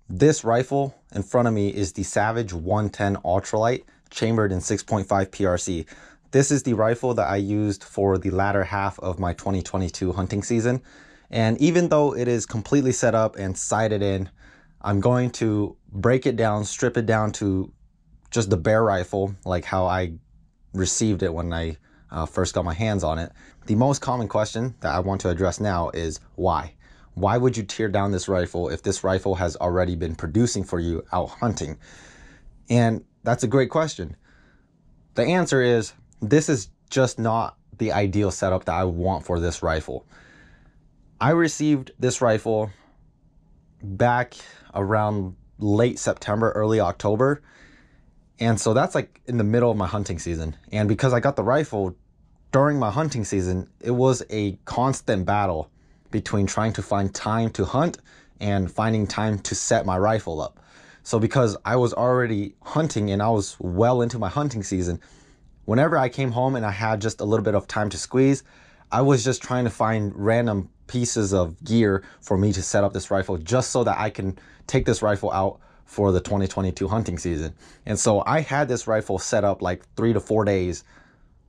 This rifle in front of me is the Savage 110 Ultralite, chambered in 6.5 PRC. This is the rifle that I used for the latter half of my 2022 hunting season. And even though it is completely set up and sighted in, I'm going to break it down, strip it down to just the bare rifle, like how I received it when I first got my hands on it. The most common question that I want to address now is why? Why would you tear down this rifle if this rifle has already been producing for you out hunting? And that's a great question. The answer is, this is just not the ideal setup that I want for this rifle. I received this rifle back around late September, early October. And so that's like in the middle of my hunting season. And because I got the rifle during my hunting season, it was a constant battle between trying to find time to hunt and finding time to set my rifle up. So because I was already hunting and I was well into my hunting season, whenever I came home and I had just a little bit of time to squeeze, I was just trying to find random pieces of gear for me to set up this rifle just so that I can take this rifle out for the 2022 hunting season. And so I had this rifle set up like 3 to 4 days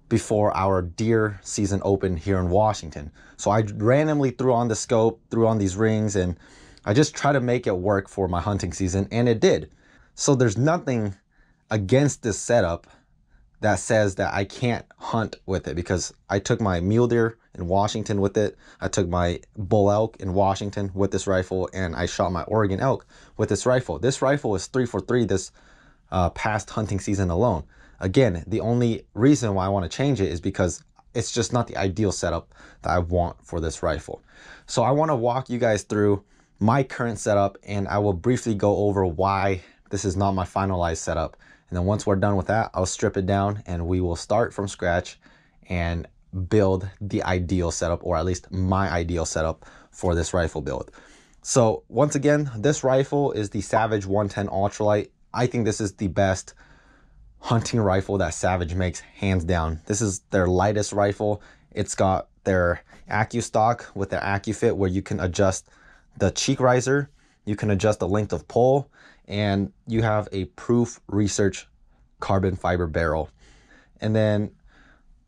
before our deer season opened here in Washington. So I randomly threw on the scope, threw on these rings, and I just tried to make it work for my hunting season, and it did. So there's nothing against this setup that says that I can't hunt with it, because I took my mule deer in Washington with it. I took my bull elk in Washington with this rifle, and I shot my Oregon elk with this rifle. This rifle is 3 for 3 this past hunting season alone. Again, the only reason why I want to change it is because it's just not the ideal setup that I want for this rifle. So I want to walk you guys through my current setup, and I will briefly go over why this is not my finalized setup. And then once we're done with that, I'll strip it down and we will start from scratch and build the ideal setup, or at least my ideal setup for this rifle build. So once again, this rifle is the Savage 110 Ultralite. I think this is the best hunting rifle that Savage makes, hands down. This is their lightest rifle. It's got their Accu-Stock with their Accu-Fit, where you can adjust the cheek riser, you can adjust the length of pull, and you have a proof research carbon fiber barrel. And then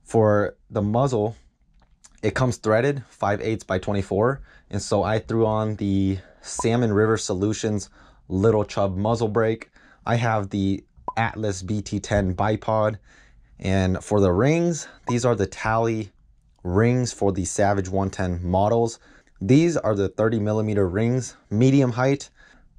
for the muzzle, it comes threaded 5/8 by 24. And so I threw on the Salmon River Solutions Little Chub muzzle brake. I have the Atlas BT10 bipod. And for the rings, these are the Tally rings for the Savage 110 models. These are the 30mm rings, medium height.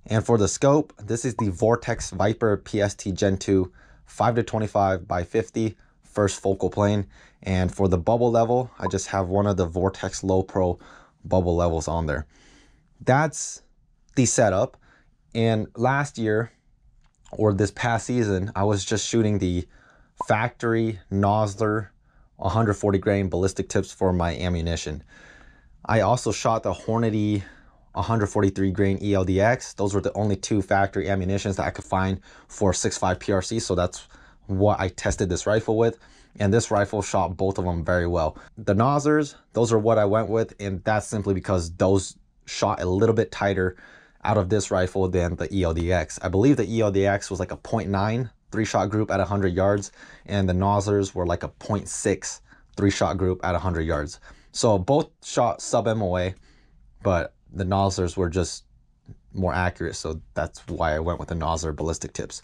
And for the scope, this is the Vortex Viper PST Gen 2 5-25 by 50 first focal plane. And for the bubble level, I just have one of the Vortex Low Pro bubble levels on there. That's the setup. And last year, or this past season, I was just shooting the factory Nosler 140 grain ballistic tips for my ammunition. I also shot the Hornady 143 grain ELDX. Those were the only 2 factory ammunitions that I could find for 6.5 PRC. So that's what I tested this rifle with. And this rifle shot both of them very well. The Noslers, those are what I went with. And that's simply because those shot a little bit tighter out of this rifle than the ELDX. I believe the ELDX was like a 0.9 3-shot group at 100 yards. And the Noslers were like a 0.6 3-shot group at 100 yards. So both shot sub MOA, but the Noslers were just more accurate. So that's why I went with the Nosler ballistic tips.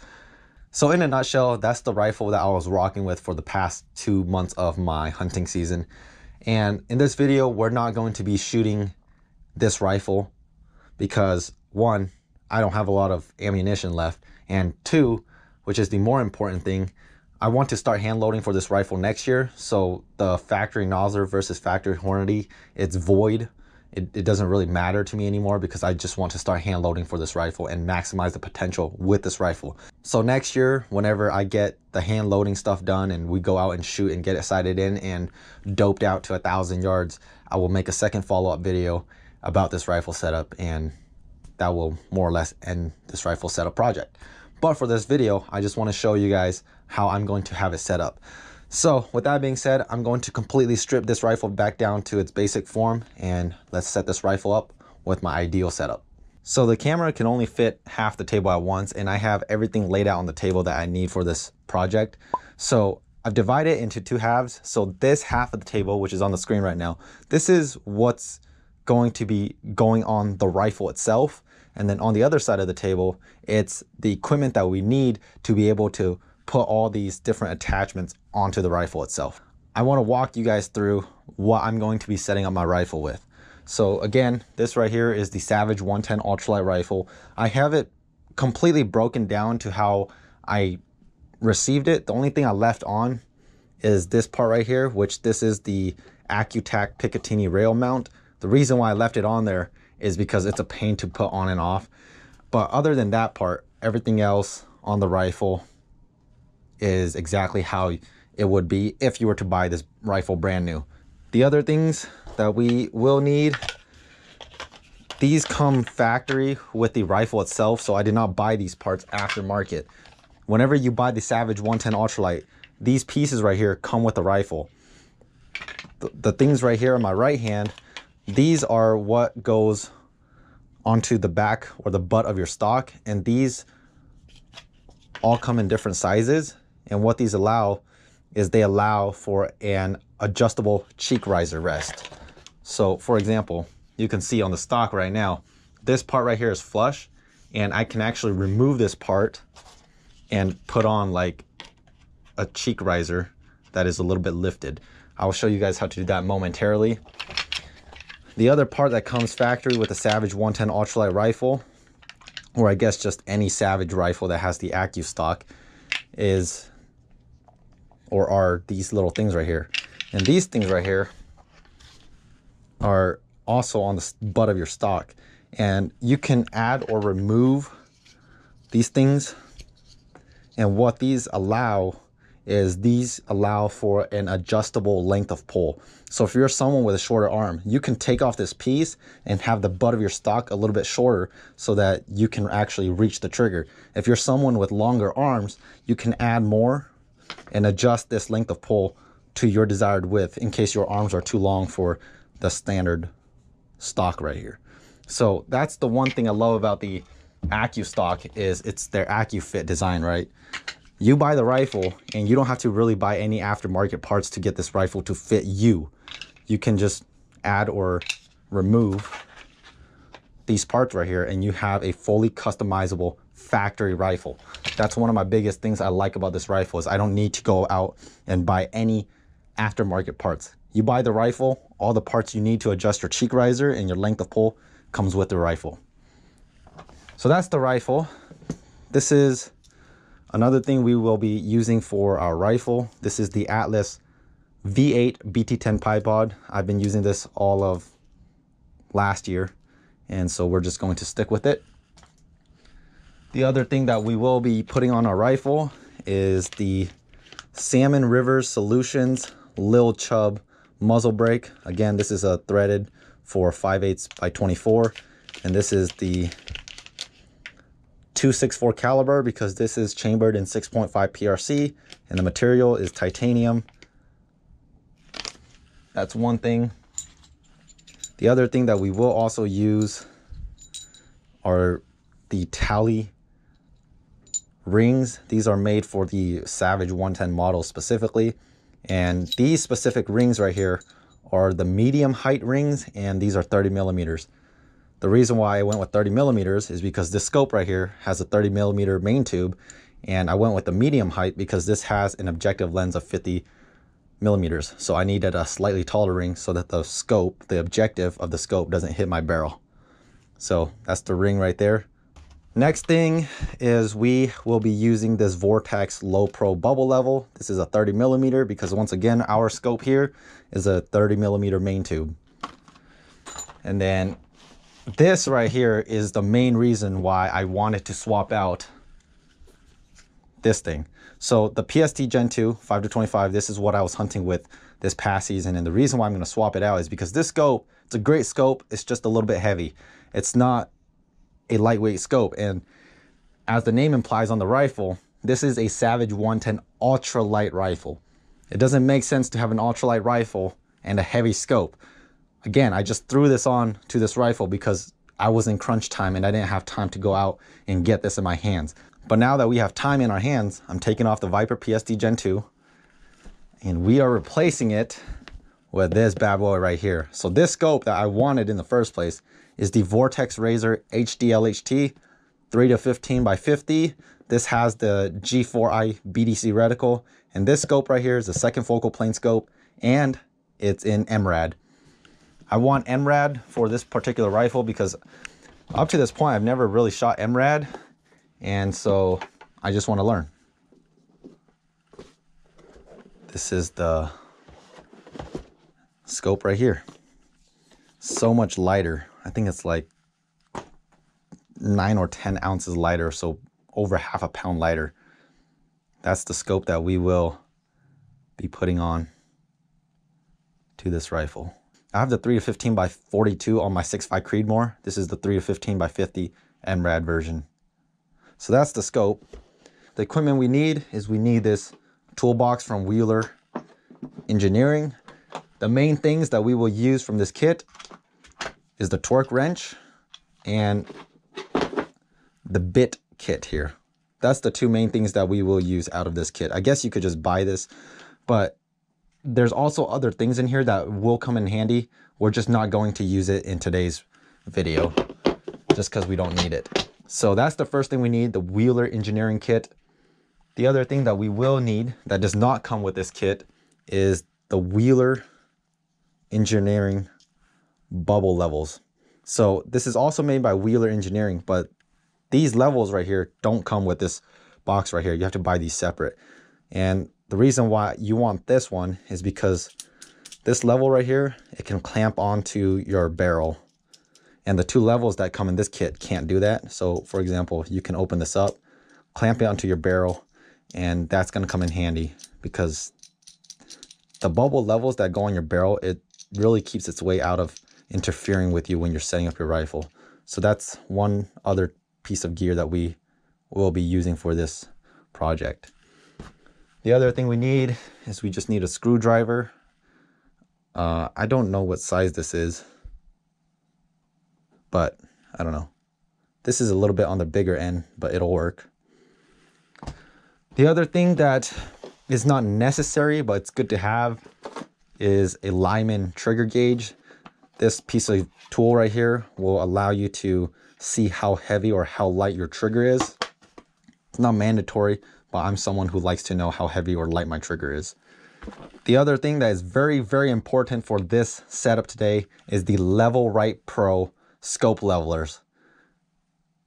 So in a nutshell, that's the rifle that I was rocking with for the past 2 months of my hunting season. And in this video, we're not going to be shooting this rifle because 1, I don't have a lot of ammunition left. And 2, which is the more important thing, I want to start hand loading for this rifle next year. So the factory Nosler versus factory Hornady, it's void. It doesn't really matter to me anymore because I just want to start hand loading for this rifle and maximize the potential with this rifle. So next year, whenever I get the hand loading stuff done and we go out and shoot and get it sighted in and doped out to 1,000 yards, I will make a second follow-up video about this rifle setup, and that will more or less end this rifle setup project. But for this video, I just want to show you guys how I'm going to have it set up. So with that being said, I'm going to completely strip this rifle back down to its basic form, and let's set this rifle up with my ideal setup. So the camera can only fit half the table at once, and I have everything laid out on the table that I need for this project. So I've divided it into two halves. So this half of the table, which is on the screen right now, this is what's going to be going on the rifle itself. And then on the other side of the table, it's the equipment that we need to be able to put all these different attachments onto the rifle itself. I want to walk you guys through what I'm going to be setting up my rifle with. So again, this right here is the Savage 110 Ultralite rifle. I have it completely broken down to how I received it. The only thing I left on is this part right here, which this is the Accu-Stock Picatinny rail mount. The reason why I left it on there is because it's a pain to put on and off. But other than that part, everything else on the rifle is exactly how it would be if you were to buy this rifle brand new. The other things that we will need, these come factory with the rifle itself, so I did not buy these parts aftermarket. Whenever you buy the Savage 110 Ultralite, these pieces right here come with the rifle. The things right here on my right hand, these are what goes onto the back or the butt of your stock, and these all come in different sizes. And what these allow is they allow for an adjustable cheek riser rest. So for example, you can see on the stock right now, this part right here is flush, and I can actually remove this part and put on like a cheek riser that is a little bit lifted. I'll show you guys how to do that momentarily. The other part that comes factory with the Savage 110 Ultralite rifle, or I guess just any Savage rifle that has the Accu-Stock, is, or are these little things right here. And these things right here are also on the butt of your stock, and you can add or remove these things. And what these allow is these allow for an adjustable length of pull. So if you're someone with a shorter arm, you can take off this piece and have the butt of your stock a little bit shorter so that you can actually reach the trigger. If you're someone with longer arms, you can add more and adjust this length of pull to your desired width in case your arms are too long for the standard stock right here. So that's the one thing I love about the Accu-Stock, is it's their Accu-Fit design, right? You buy the rifle and you don't have to really buy any aftermarket parts to get this rifle to fit you. You can just add or remove these parts right here and you have a fully customizable factory rifle. That's one of my biggest things I like about this rifle, is I don't need to go out and buy any aftermarket parts. You buy the rifle, all the parts you need to adjust your cheek riser and your length of pull comes with the rifle. So that's the rifle. This is another thing we will be using for our rifle. This is the Atlas V8 BT10 Bipod. I've been using this all of last year, and so we're just going to stick with it. The other thing that we will be putting on our rifle is the Salmon River Solutions Lil Chub muzzle brake. Again, this is a threaded for 5/8 by 24, and this is the 264 caliber because this is chambered in 6.5 PRC and the material is titanium. That's one thing. The other thing that we will also use are the Tally rings. These are made for the Savage 110 model specifically, and these specific rings right here are the medium height rings, and these are 30 millimeters. The reason why I went with 30 millimeters is because this scope right here has a 30 millimeter main tube, and I went with the medium height because this has an objective lens of 50 millimeters. So I needed a slightly taller ring so that the scope, the objective of the scope, doesn't hit my barrel. So that's the ring right there. Next thing is we will be using this Vortex Low Pro bubble level. This is a 30 millimeter because once again, our scope here is a 30 millimeter main tube. And then this right here is the main reason why I wanted to swap out this thing. So the PST Gen 2 5-25, this is what I was hunting with this past season. And the reason why I'm going to swap it out is because this scope, it's a great scope. It's just a little bit heavy. It's not a lightweight scope. And as the name implies on the rifle, this is a Savage 110 ultralight rifle. It doesn't make sense to have an ultralight rifle and a heavy scope. Again, I just threw this on to this rifle because I was in crunch time and I didn't have time to go out and get this in my hands. But now that we have time in our hands, I'm taking off the Viper PSD Gen 2 and we are replacing it with this bad boy right here. So this scope that I wanted in the first place is the Vortex Razor HD LHT 3 to 15 by 50. This has the G4i BDC reticle, and this scope right here is the second focal plane scope, and it's in MRAD. I want MRAD for this particular rifle because up to this point I've never really shot MRAD, and so I just want to learn. This is the scope right here. So much lighter. I think it's like 9 or 10 ounces lighter, so over half a pound lighter. That's the scope that we will be putting on to this rifle. I have the 3 to 15 by 42 on my 6.5 Creedmoor. This is the 3 to 15 by 50 MRAD version. So that's the scope. The equipment we need is we need this toolbox from Wheeler Engineering. The main things that we will use from this kit is the torque wrench and the bit kit here. That's the two main things that we will use out of this kit. I guess you could just buy this, but there's also other things in here that will come in handy. We're just not going to use it in today's video just because we don't need it. So that's the first thing we need, the Wheeler Engineering kit. The other thing that we will need that does not come with this kit is the Wheeler Engineering bubble levels. So this is also made by Wheeler Engineering, but these levels right here don't come with this box right here. You have to buy these separate. And the reason why you want this one is because this level right here, it can clamp onto your barrel. And the two levels that come in this kit can't do that. So for example, you can open this up, clamp it onto your barrel, and that's going to come in handy because the bubble levels that go on your barrel, it really keeps its way out of interfering with you when you're setting up your rifle. So that's one other piece of gear that we will be using for this project. The other thing we need is we just need a screwdriver. I don't know what size this is, but I don't know. This is a little bit on the bigger end, but it'll work. The other thing that is not necessary, but it's good to have, is a Lyman trigger gauge. This piece of tool right here will allow you to see how heavy or how light your trigger is. It's not mandatory, but I'm someone who likes to know how heavy or light my trigger is. The other thing that is very, very important for this setup today is the Level Right Pro scope levelers.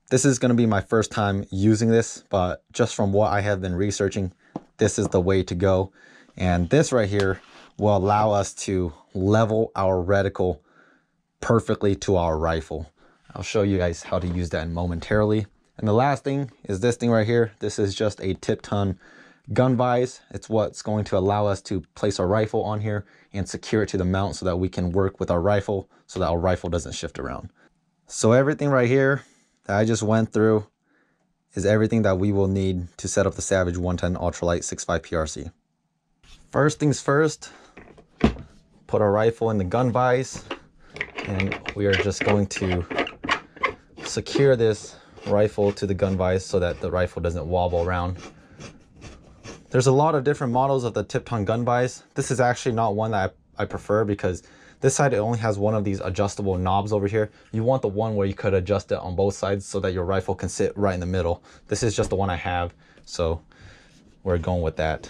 This is going to be my first time using this, but just from what I have been researching, this is the way to go. And this right here will allow us to level our reticle perfectly to our rifle. I'll show you guys how to use that momentarily. And the last thing is this thing right here. This is just a tip ton gun vise. It's what's going to allow us to place our rifle on here and secure it to the mount so that we can work with our rifle so that our rifle doesn't shift around. So everything right here that I just went through is everything that we will need to set up the Savage 110 Ultralite 6.5 PRC. First things first, put our rifle in the gun vise, and we are just going to secure this rifle to the gun vise so that the rifle doesn't wobble around. There's a lot of different models of the tip-ton gun vise. This is actually not one that I prefer because this side, it only has one of these adjustable knobs over here. You want the one where you could adjust it on both sides so that your rifle can sit right in the middle. This is just the one I have, so we're going with that.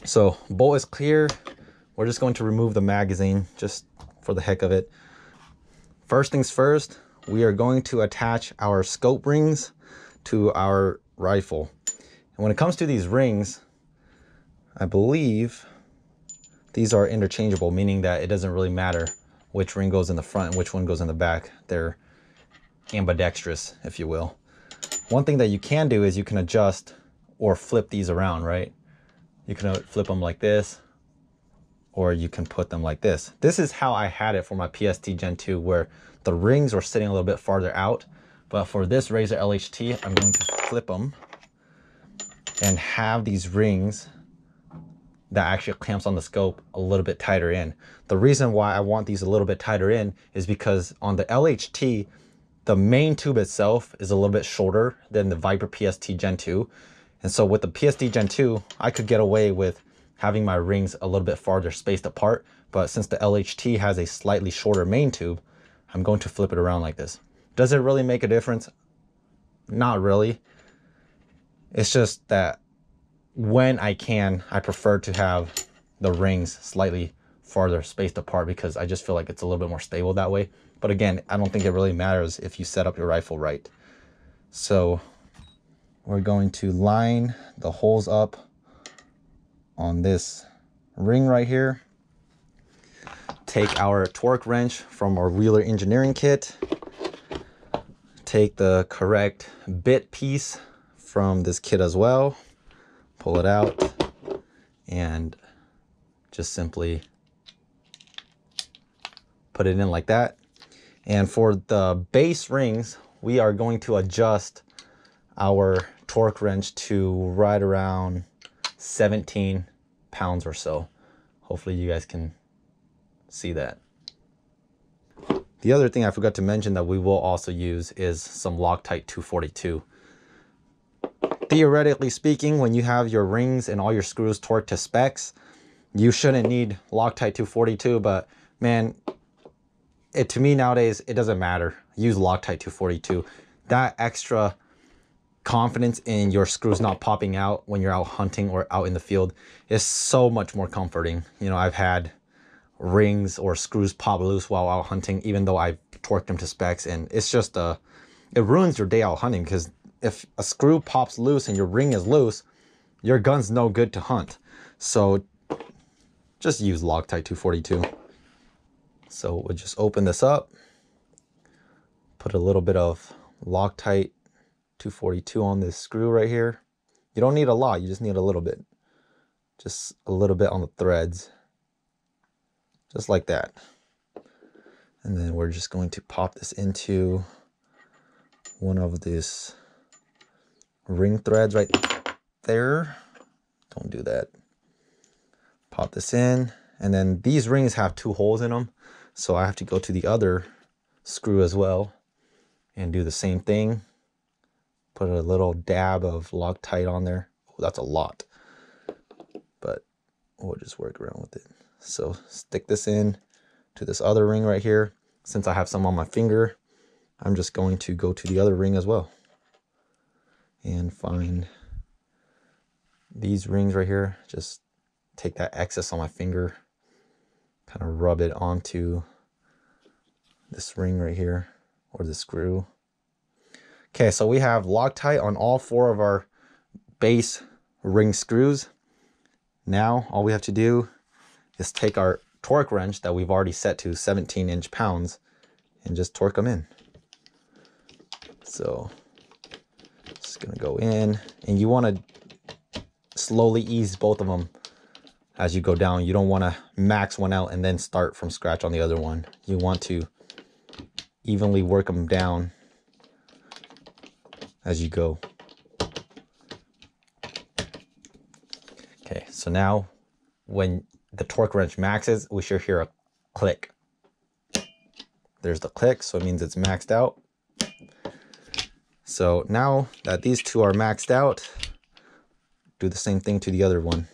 So bolt is clear. We're just going to remove the magazine just for the heck of it. First things first, we are going to attach our scope rings to our rifle. And when it comes to these rings, I believe these are interchangeable, meaning that it doesn't really matter which ring goes in the front and which one goes in the back. They're ambidextrous, if you will. One thing that you can do is you can adjust or flip these around, right? You can flip them like this, or you can put them like this. This is how I had it for my PST Gen 2, where the rings were sitting a little bit farther out. But for this Razor LHT, I'm going to flip them and have these rings that actually clamps on the scope a little bit tighter in. The reason why I want these a little bit tighter in is because on the LHT, the main tube itself is a little bit shorter than the Viper PST Gen 2. And so with the PST Gen 2, I could get away with having my rings a little bit farther spaced apart. But since the LHT has a slightly shorter main tube, I'm going to flip it around like this. Does it really make a difference? Not really. It's just that when I can, I prefer to have the rings slightly farther spaced apart because I just feel like it's a little bit more stable that way. But again, I don't think it really matters if you set up your rifle right. So we're going to line the holes up on this ring right here. Take our torque wrench from our Wheeler engineering kit. Take the correct bit piece from this kit as well. Pull it out and just simply put it in like that. And for the base rings, we are going to adjust our torque wrench to right around 17 pounds or so. Hopefully you guys can see that. The other thing I forgot to mention that we will also use is some Loctite 242. Theoretically speaking, when you have your rings and all your screws torqued to specs, you shouldn't need Loctite 242, but man, to me nowadays, it doesn't matter. Use Loctite 242. That extra confidence in your screws not popping out when you're out hunting or out in the field is so much more comforting. You know, I've had rings or screws pop loose while out hunting, even though I've torqued them to specs, and it's just it ruins your day out hunting, because if a screw pops loose and your ring is loose, your gun's no good to hunt. So just use Loctite 242. So we'll just open this up, put a little bit of Loctite 242 on this screw right here. You don't need a lot, you just need a little bit. Just a little bit on the threads. Just like that. And then we're just going to pop this into one of these ring threads right there. Don't do that. Pop this in, and then these rings have 2 holes in them, so I have to go to the other screw as well and do the same thing. Put a little dab of Loctite on there. Oh, that's a lot, but we'll just work around with it. So stick this in to this other ring right here. Since I have some on my finger, I'm just going to go to the other ring as well and find these rings right here. Just take that excess on my finger, kind of rub it onto this ring right here, or the screw. Okay, so we have Loctite on all 4 of our base ring screws. Now all we have to do is take our torque wrench that we've already set to 17 pounds and just torque them in. So just gonna go in, and you want to slowly ease both of them as you go down. You don't want to max one out and then start from scratch on the other one. You want to evenly work them down as you go. Okay, so now when the torque wrench maxes, we should hear a click. There's the click, so it means it's maxed out. So now that these 2 are maxed out, do the same thing to the other one.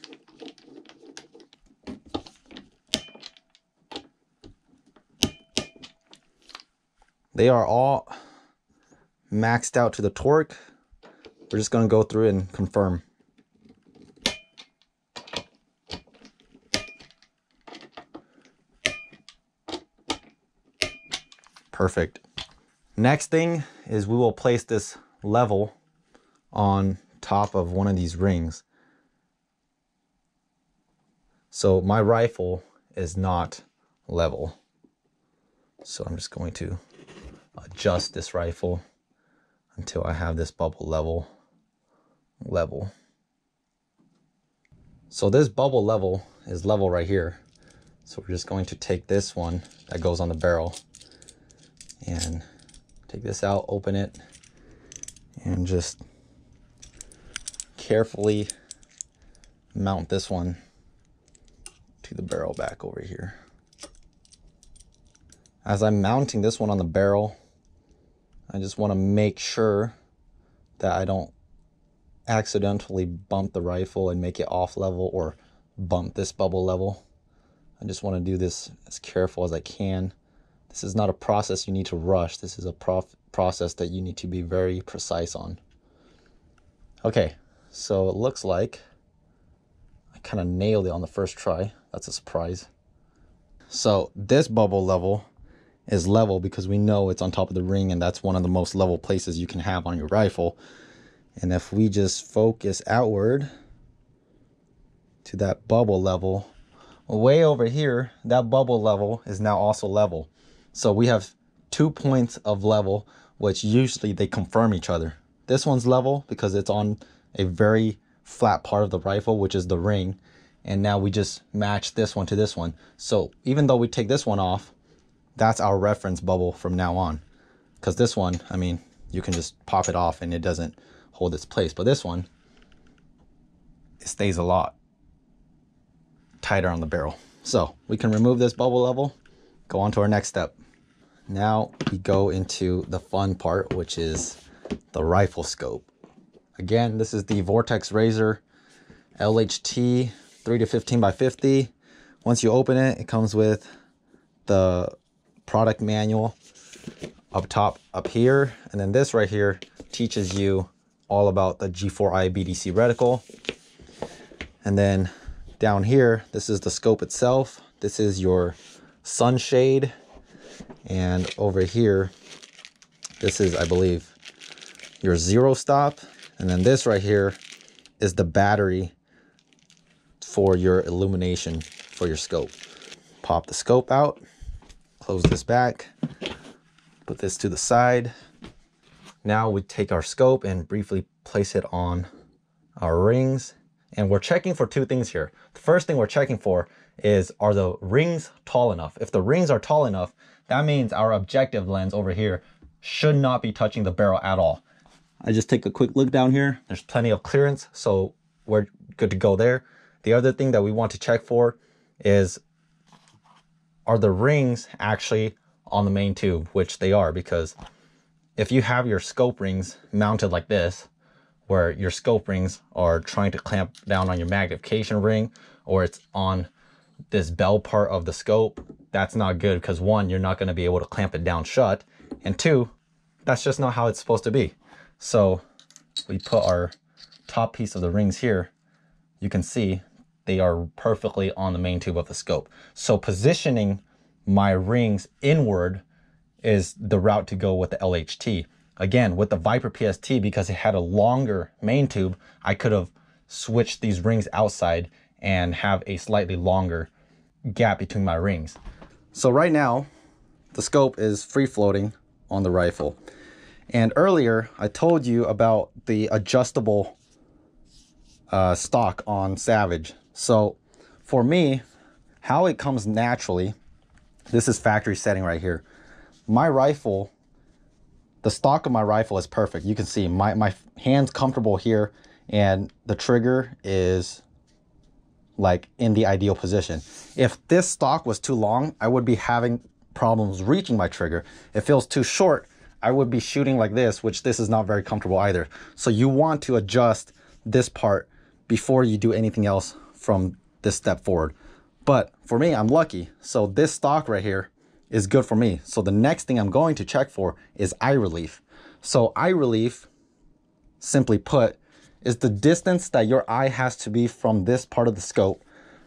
They are all maxed out to the torque. We're just going to go through and confirm. Perfect. Next thing is we will place this level on top of one of these rings. So my rifle is not level. So I'm just going to adjust this rifle until I have this bubble level. So this bubble level is level right here. So we're just going to take this one that goes on the barrel and take this out, open it, and just carefully mount this one to the barrel back over here. As I'm mounting this one on the barrel, I just want to make sure that I don't accidentally bump the rifle and make it off level or bump this bubble level. I just want to do this as careful as I can. This is not a process you need to rush. This is a process that you need to be very precise on. Okay, so it looks like I kind of nailed it on the first try. That's a surprise. So this bubble level is level because we know it's on top of the ring, and that's one of the most level places you can have on your rifle. And if we just focus outward to that bubble level, way over here, that bubble level is now also level. So we have 2 points of level, which usually they confirm each other. This one's level because it's on a very flat part of the rifle, which is the ring. And now we just match this one to this one. So even though we take this one off, that's our reference bubble from now on. Because this one, I mean, you can just pop it off and it doesn't hold its place. But this one, it stays a lot tighter on the barrel. So we can remove this bubble level, go on to our next step. Now we go into the fun part, which is the rifle scope. Again, this is the Vortex Razor LHT 3 to 15 by 50. Once you open it, it comes with the product manual up top up here. And then this right here teaches you all about the G4i BDC reticle. And then down here, this is the scope itself. This is your sunshade. And over here, this is, I believe, your zero stop. And then this right here is the battery for your illumination for your scope. Pop the scope out, close this back, put this to the side. Now we take our scope and briefly place it on our rings. And we're checking for 2 things here. The first thing we're checking for is, are the rings tall enough? If the rings are tall enough, that means our objective lens over here should not be touching the barrel at all. I just take a quick look down here. There's plenty of clearance, so we're good to go there. The other thing that we want to check for is, are the rings actually on the main tube, which they are, because if you have your scope rings mounted like this, where your scope rings are trying to clamp down on your magnification ring, or it's on this bell part of the scope, that's not good, because 1, you're not going to be able to clamp it down shut, and 2, that's just not how it's supposed to be. So we put our top piece of the rings here. You can see they are perfectly on the main tube of the scope. So positioning my rings inward is the route to go with the LHT. Again, with the Viper PST, because it had a longer main tube, I could have switched these rings outside and have a slightly longer gap between my rings. So right now, the scope is free floating on the rifle. And earlier, I told you about the adjustable stock on Savage. So for me, how it comes naturally, this is factory setting right here. My rifle, the stock of my rifle is perfect. You can see my hand's comfortable here, and the trigger is like in the ideal position. If this stock was too long, I would be having problems reaching my trigger. If it feels too short, I would be shooting like this, which this is not very comfortable either. So you want to adjust this part before you do anything else from this step forward. But for me, I'm lucky. So this stock right here is good for me. So the next thing I'm going to check for is eye relief. So eye relief, simply put, is the distance that your eye has to be from this part of the scope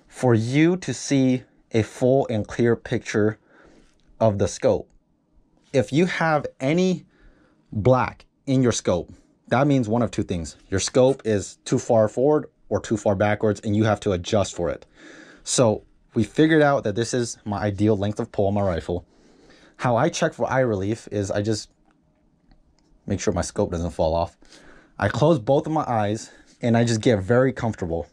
for you to see a full and clear picture of the scope. If you have any black in your scope, that means one of 2 things. Your scope is too far forward or too far backwards, and you have to adjust for it. So we figured out that this is my ideal length of pull on my rifle. How I check for eye relief is I just make sure my scope doesn't fall off. I close both of my eyes and I just get very comfortable.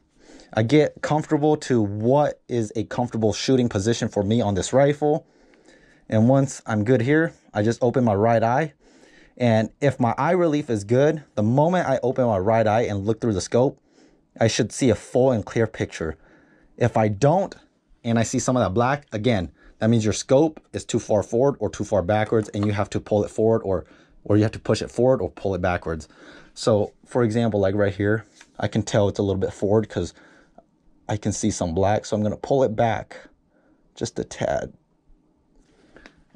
I get comfortable to what is a comfortable shooting position for me on this rifle. And once I'm good here, I just open my right eye. And if my eye relief is good, the moment I open my right eye and look through the scope, I should see a full and clear picture. If I don't, and I see some of that black, again, that means your scope is too far forward or too far backwards, and you have to pull it forward or or you have to push it forward or pull it backwards. So for example, like right here, I can tell it's a little bit forward because I can see some black. So I'm going to pull it back just a tad.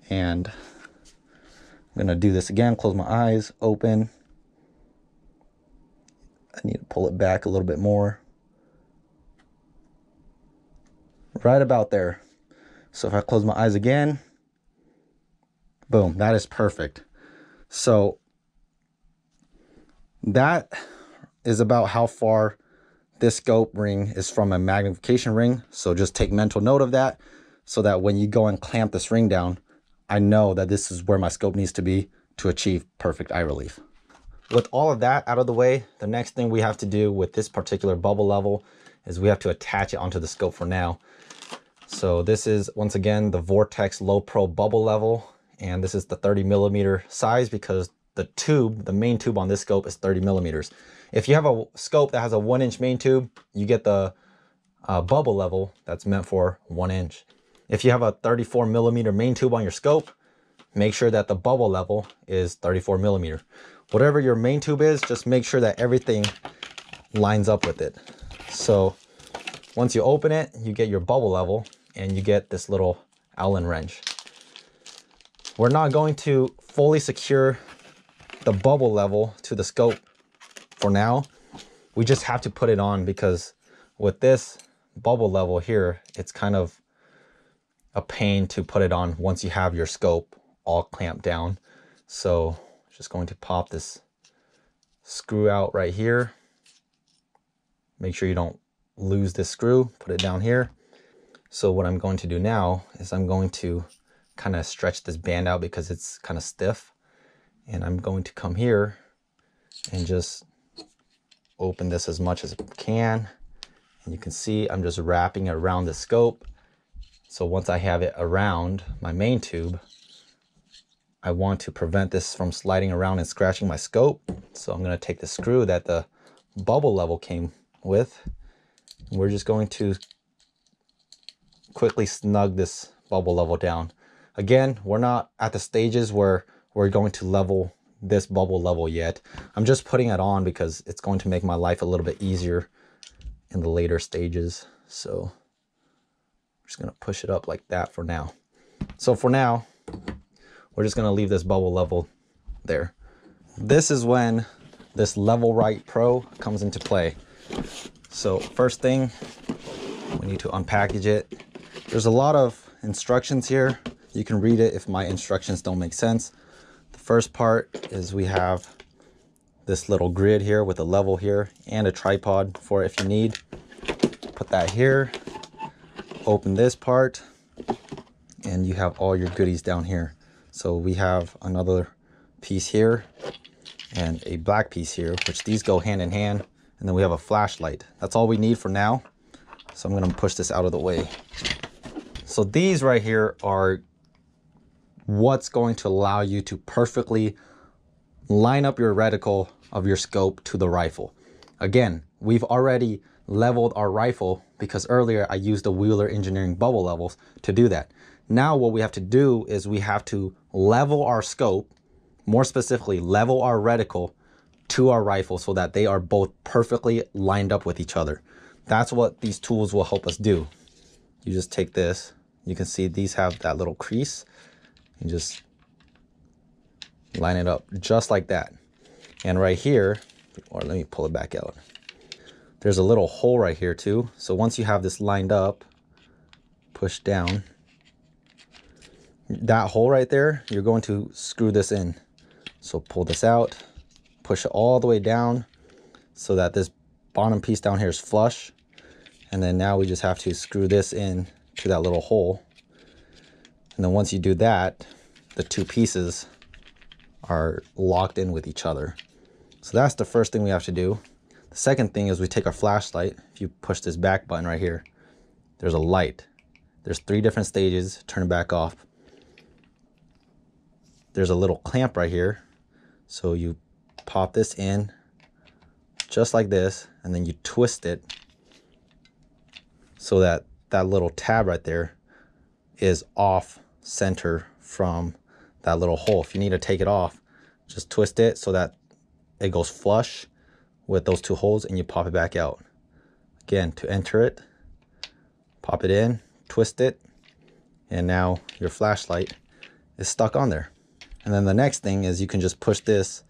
And I'm going to do this again, close my eyes, open. I need to pull it back a little bit more. Right about there. So if I close my eyes again, boom, that is perfect. So that is about how far this scope ring is from a magnification ring. So just take mental note of that, so that when you go and clamp this ring down, I know that this is where my scope needs to be to achieve perfect eye relief. With all of that out of the way, the next thing we have to do with this particular bubble level is we have to attach it onto the scope for now. So this is, once again, the Vortex Low Pro bubble level, and this is the 30mm size because the tube, the main tube on this scope is 30mm. If you have a scope that has a 1-inch main tube, you get the bubble level that's meant for 1 inch. If you have a 34mm main tube on your scope, make sure that the bubble level is 34mm. Whatever your main tube is, just make sure that everything lines up with it. So once you open it, you get your bubble level and you get this little Allen wrench. We're not going to fully secure the bubble level to the scope for now. We just have to put it on because with this bubble level here, it's kind of a pain to put it on once you have your scope all clamped down. So just going to pop this screw out right here. Make sure you don't lose this screw, put it down here. So what I'm going to do now is I'm going to kind of stretch this band out because it's kind of stiff. And I'm going to come here and just open this as much as I can. And you can see I'm just wrapping it around the scope. So once I have it around my main tube, I want to prevent this from sliding around and scratching my scope. So I'm going to take the screw that the bubble level came with. And we're just going to quickly snug this bubble level down. Again, we're not at the stages where we're going to level this bubble level yet. I'm just putting it on because it's going to make my life a little bit easier in the later stages. So I'm just going to push it up like that for now. So for now, we're just going to leave this bubble level there. This is when this Level-Right Pro comes into play. So first thing, we need to unpackage it. There's a lot of instructions here. You can read it if my instructions don't make sense. The first part is we have this little grid here with a level here and a tripod for if you need. Put that here, open this part, and you have all your goodies down here. So we have another piece here and a black piece here, which these go hand in hand. And then we have a flashlight. That's all we need for now. So I'm going to push this out of the way. So these right here are what's going to allow you to perfectly line up your reticle of your scope to the rifle. Again, we've already leveled our rifle because earlier I used the Wheeler Engineering bubble levels to do that. Now what we have to do is we have to level our scope, more specifically level our reticle to our rifle so that they are both perfectly lined up with each other. That's what these tools will help us do. You just take this, you can see these have that little crease, and just line it up just like that. And right here, or let me pull it back out, there's a little hole right here too. So once you have this lined up, push down, that hole right there, you're going to screw this in. So pull this out, push it all the way down so that this bottom piece down here is flush. And then now we just have to screw this in to that little hole. And then once you do that, the two pieces are locked in with each other. So that's the first thing we have to do. The second thing is we take our flashlight. If you push this back button right here, there's a light. There's 3 different stages. Turn it back off. There's a little clamp right here. So you pop this in just like this, and then you twist it so that that little tab right there is off center from that little hole. If you need to take it off, Just twist it so that it goes flush with those two holes, and you pop it back out. Again, to enter it, pop it in, twist it, and now your flashlight is stuck on there. And then the next thing is you can just push this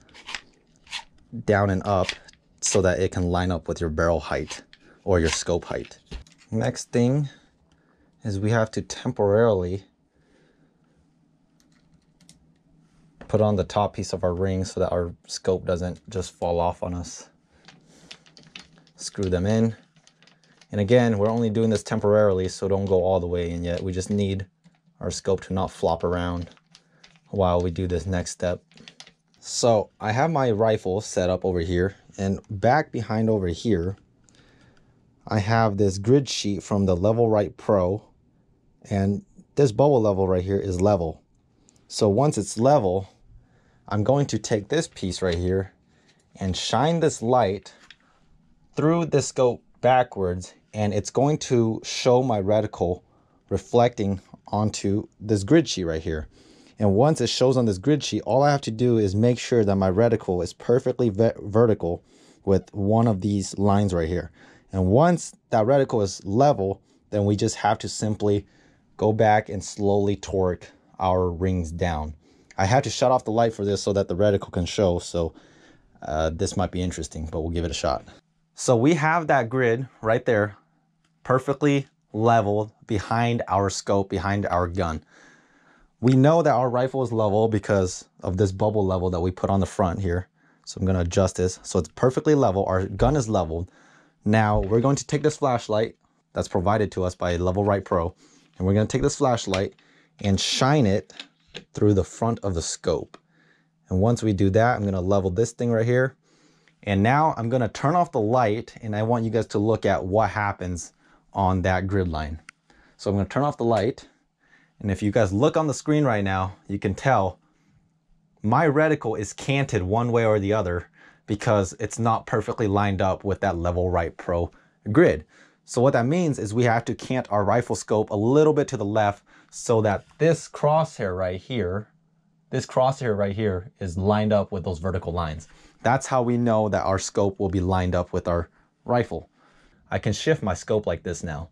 down and up so that it can line up with your barrel height or your scope height. Next thing is we have to temporarily put on the top piece of our ring so that our scope doesn't just fall off on us. Screw them in. And again, we're only doing this temporarily, so don't go all the way in yet. We just need our scope to not flop around while we do this next step. So I have my rifle set up over here, and back behind over here, I have this grid sheet from the Ultralite Pro, and this bubble level right here is level. So once it's level, I'm going to take this piece right here and shine this light through the scope backwards, and it's going to show my reticle reflecting onto this grid sheet right here. And once it shows on this grid sheet, all I have to do is make sure that my reticle is perfectly vertical with one of these lines right here. And once that reticle is level, then we just have to simply go back and slowly torque our rings down. I had to shut off the light for this so that the reticle can show, so this might be interesting, but we'll give it a shot. So we have that grid right there, perfectly level behind our scope, behind our gun. We know that our rifle is level because of this bubble level that we put on the front here. So I'm going to adjust this so it's perfectly level. Our gun is leveled. Now we're going to take this flashlight that's provided to us by Ultralite Pro, and we're going to take this flashlight and shine it through the front of the scope. And once we do that, I'm going to level this thing right here. And now I'm going to turn off the light, and I want you guys to look at what happens on that grid line. So I'm going to turn off the light. And if you guys look on the screen right now, you can tell my reticle is canted one way or the other because it's not perfectly lined up with that Ultralite Pro grid. So what that means is we have to cant our rifle scope a little bit to the left so that this crosshair right here is lined up with those vertical lines. That's how we know that our scope will be lined up with our rifle. I can shift my scope like this now.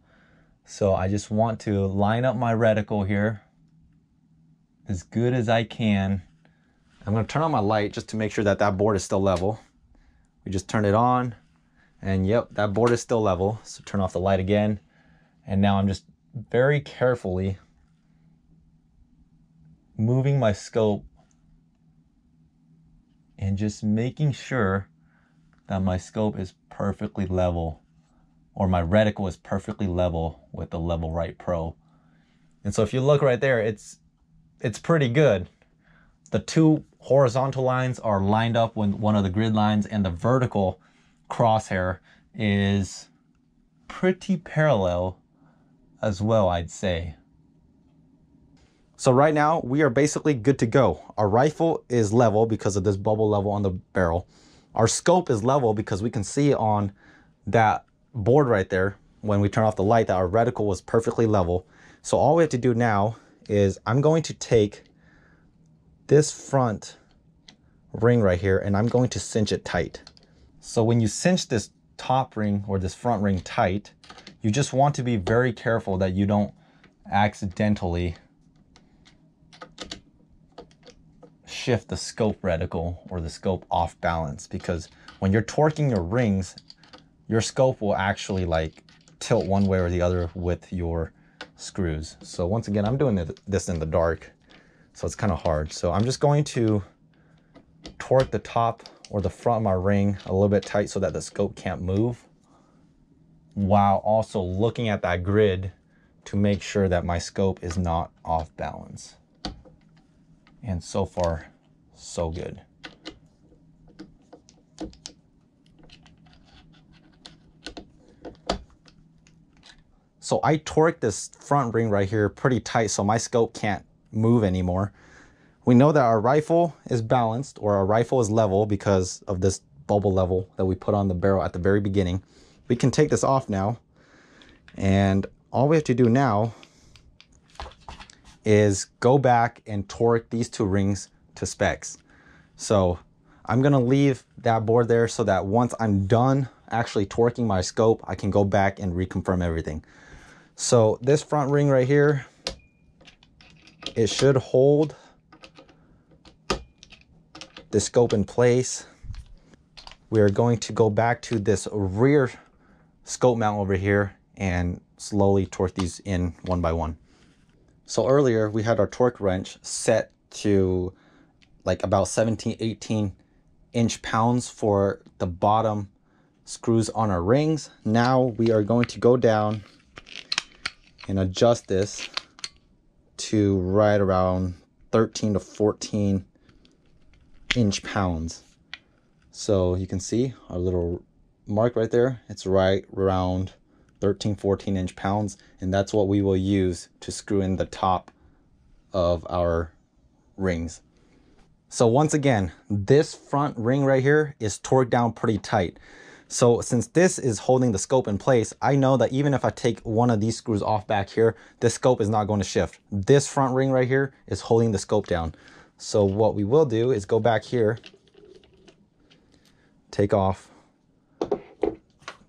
So I just want to line up my reticle here as good as I can. I'm going to turn on my light just to make sure that that board is still level. We just turn it on, and yep, that board is still level. So turn off the light again. And now I'm just very carefully moving my scope and just making sure that my scope is perfectly level, or my reticle is perfectly level with the Ultralite Pro. And so if you look right there, it's pretty good. The two horizontal lines are lined up with one of the grid lines, and the vertical crosshair is pretty parallel as well, I'd say. So right now we are basically good to go. Our rifle is level because of this bubble level on the barrel. Our scope is level because we can see on that board right there when we turn off the light that our reticle was perfectly level. So all we have to do now is I'm going to take this front ring right here and I'm going to cinch it tight. So when you cinch this top ring or this front ring tight, you just want to be very careful that you don't accidentally shift the scope reticle or the scope off balance, because when you're torquing your rings, your scope will actually like tilt one way or the other with your screws. So once again, I'm doing this in the dark, so it's kind of hard. So I'm just going to torque the top or the front of my ring a little bit tight so that the scope can't move, while also looking at that grid to make sure that my scope is not off balance. And so far, so good. So I torqued this front ring right here pretty tight so my scope can't move anymore. We know that our rifle is balanced, or our rifle is level because of this bubble level that we put on the barrel at the very beginning. We can take this off now, and all we have to do now is go back and torque these two rings to specs. So I'm gonna leave that board there so that once I'm done actually torquing my scope, I can go back and reconfirm everything. So this front ring right here, it should hold the scope in place. We're going to go back to this rear scope mount over here and slowly torque these in one by one. So earlier we had our torque wrench set to like about 17, 18 inch-pounds for the bottom screws on our rings. Now we are going to go down and adjust this to right around 13 to 14 inch-pounds. So you can see our little mark right there. It's right around 13, 14 inch-pounds, and that's what we will use to screw in the top of our rings. So once again, this front ring right here is torqued down pretty tight. So since this is holding the scope in place, I know that even if I take one of these screws off back here, this scope is not going to shift. This front ring right here is holding the scope down. So what we will do is go back here, take off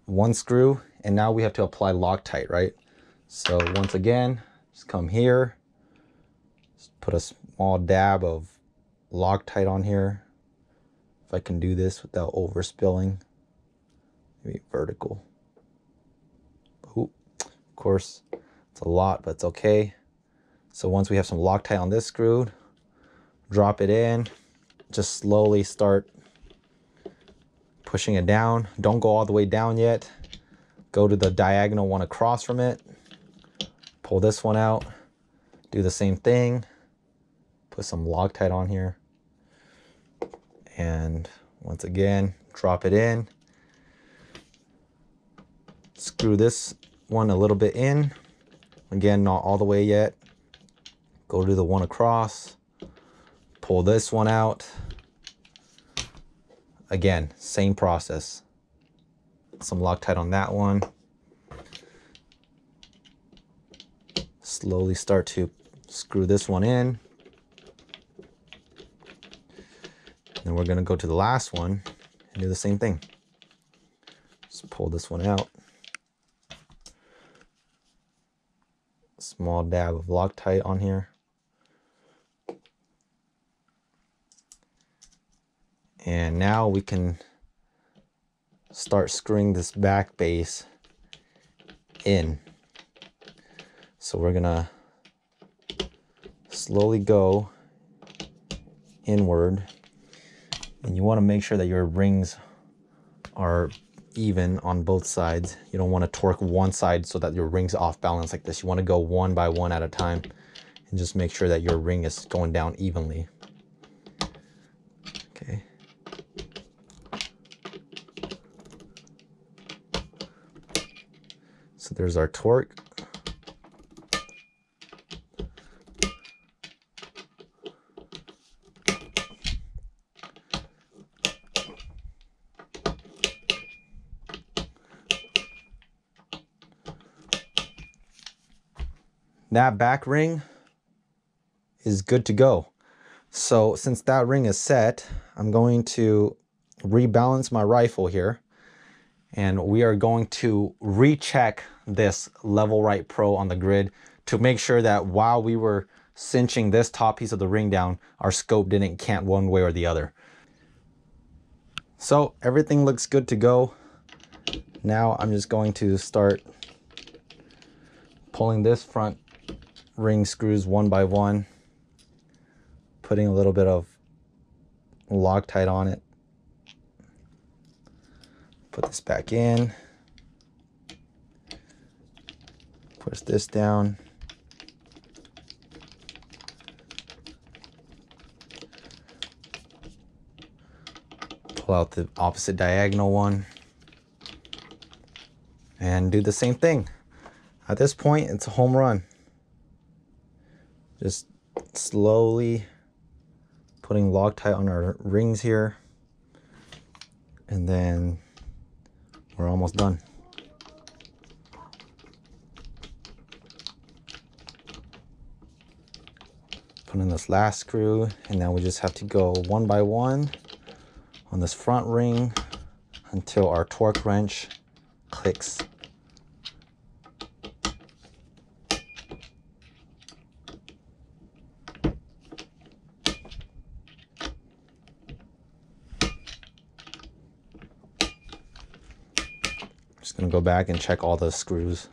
one screw, and now we have to apply Loctite, right? So once again, just come here, just put a small dab of Loctite on here. If I can do this without overspilling. Maybe vertical. Ooh, of course, it's a lot, but it's okay. So once we have some Loctite on this screw, drop it in, just slowly start pushing it down. Don't go all the way down yet. Go to the diagonal one across from it. Pull this one out. Do the same thing. Put some Loctite on here. And once again, drop it in. Screw this one a little bit in. Again, not all the way yet. Go to the one across. Pull this one out. Again, same process. Some Loctite on that one. Slowly start to screw this one in. Then we're going to go to the last one and do the same thing. Just pull this one out. Small dab of Loctite on here. And now we can start screwing this back base in. So we're gonna slowly go inward, and you want to make sure that your rings are even on both sides. You don't want to torque one side so that your ring's off balance like this. You want to go one by one at a time and just make sure that your ring is going down evenly. Okay. So there's our torque. That back ring is good to go. So since that ring is set, I'm going to rebalance my rifle here, and we are going to recheck this Level Right Pro on the grid to make sure that while we were cinching this top piece of the ring down, our scope didn't cant one way or the other. So everything looks good to go. Now I'm just going to start pulling this front ring screws one by one, putting a little bit of Loctite on it. Put this back in, push this down, pull out the opposite diagonal one, and do the same thing. At this point, it's a home run. Just slowly putting Loctite on our rings here, and then we're almost done. Put in this last screw, and now we just have to go one by one on this front ring until our torque wrench clicks. Just gonna go back and check all the screws.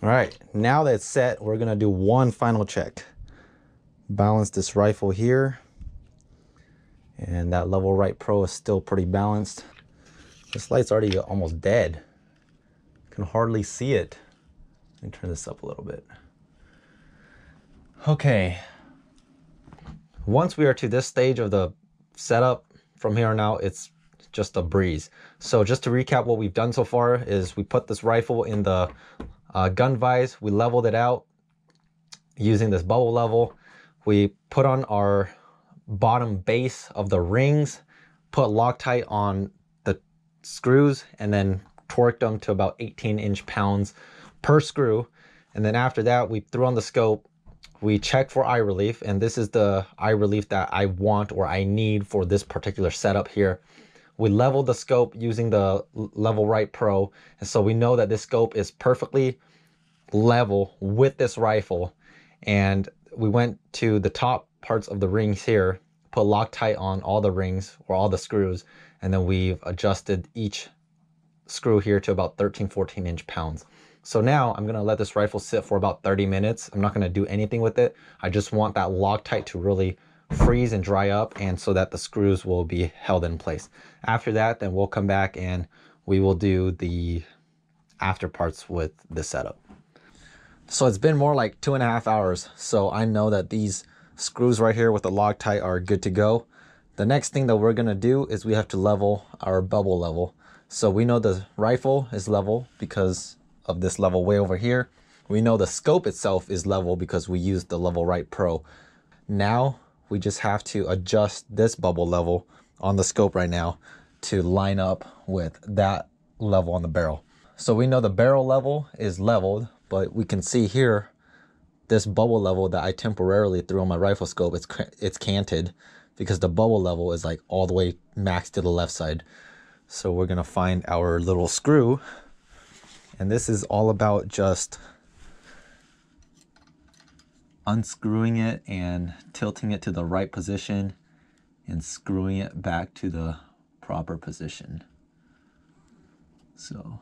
All right, now that it's set, we're gonna do one final check. Balance this rifle here. And that Level Right Pro is still pretty balanced. This light's already almost dead. Can hardly see it. Let me turn this up a little bit. Okay. Once we are to this stage of the setup, from here on out, it's just a breeze. So just to recap what we've done so far is we put this rifle in the gun vise, we leveled it out using this bubble level. We put on our bottom base of the rings, put Loctite on the screws, and then torqued them to about 18 inch-pounds per screw. And then after that, we threw on the scope, we checked for eye relief, and this is the eye relief that I want or I need for this particular setup here. We leveled the scope using the Level Right Pro, and so we know that this scope is perfectly level with this rifle. And we went to the top parts of the rings here, put Loctite on all the rings or all the screws, and then we've adjusted each screw here to about 13-14 inch-pounds. So now I'm gonna let this rifle sit for about 30 minutes. I'm not gonna do anything with it. I just want that Loctite to really freeze and dry up, and so that the screws will be held in place. After that, then we'll come back and we will do the after parts with this setup. So it's been more like 2.5 hours. So I know that these screws right here with the Loctite are good to go. The next thing that we're gonna do is we have to level our bubble level. So we know the rifle is level because of this level way over here. We know the scope itself is level because we used the Level Right Pro. Now we just have to adjust this bubble level on the scope right now to line up with that level on the barrel. So we know the barrel level is leveled, but we can see here this bubble level that I temporarily threw on my rifle scope, it's canted because the bubble level is like all the way max to the left side. So we're gonna find our little screw, and this is all about just unscrewing it and tilting it to the right position and screwing it back to the proper position. So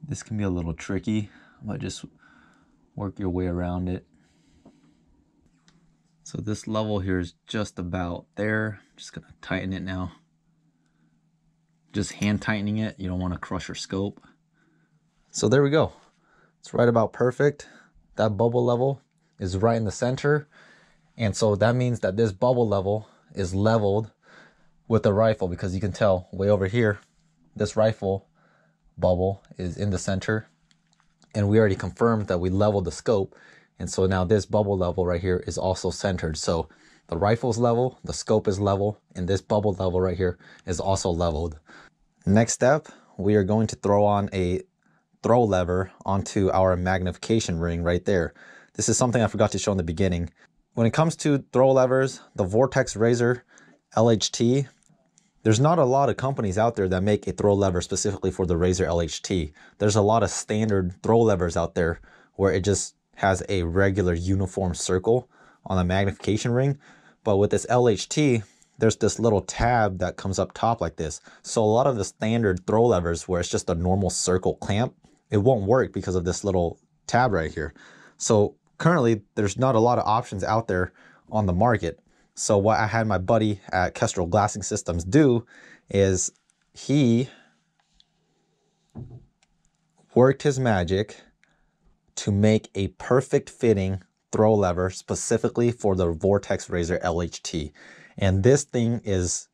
this can be a little tricky, but just work your way around it. So this level here is just about there. Just gonna tighten it now. Just hand tightening it. You don't want to crush your scope. So there we go. It's right about perfect. That bubble level is right in the center. And so that means that this bubble level is leveled with the rifle, because you can tell way over here, this rifle bubble is in the center. And we already confirmed that we leveled the scope. And so now this bubble level right here is also centered. So the rifle's level, the scope is level, and this bubble level right here is also leveled. Next step, we are going to throw on a throw lever onto our magnification ring right there. This is something I forgot to show in the beginning. When it comes to throw levers, the Vortex Razor LHT, there's not a lot of companies out there that make a throw lever specifically for the Razor LHT. There's a lot of standard throw levers out there where it just has a regular uniform circle on the magnification ring. But with this LHT, there's this little tab that comes up top like this. So a lot of the standard throw levers where it's just a normal circle clamp, it won't work because of this little tab right here. So currently there's not a lot of options out there on the market. So what I had my buddy at Kestrel Glassing Systems do is he worked his magic to make a perfect fitting throw lever specifically for the Vortex Razor LHT. And this thing is